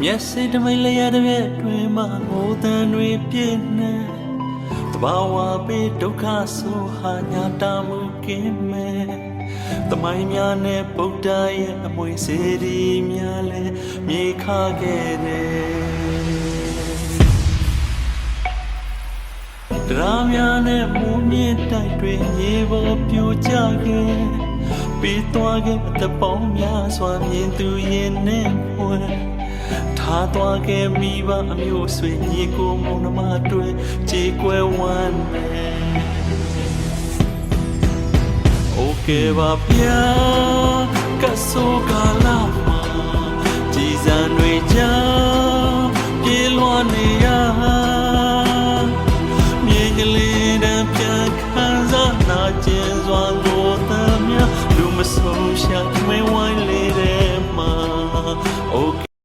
မျက်စိတမိတ်လျက်တစ်ပြက်တွင်မှငိုတန်တွေပြည့်နေတဘာဝပေးဒုက္ခဆိုဟာညာတာမှုကင်းမဲ့တမိုင်းများနဲ့ဗုဒ္ဓရဲ့အမွေစေတီများလဲမြေခခဲ့တယ်တရားများနဲ့မူမြင့်တိုက်တွေရေပေါ်ပြိုကျခဲ့ပြီးသွားခဲ့တပေါင်းများစွာမြင်သူရင်နဲ့ဖွယ်ထားသွားခဲ့မိဘအမျိုးဆွေညီကိုမောင်နှမတွေကြေကွဲဝမ်းမယ်โอเคပါဗျာကဆိုကာလာမှာကြည်စံ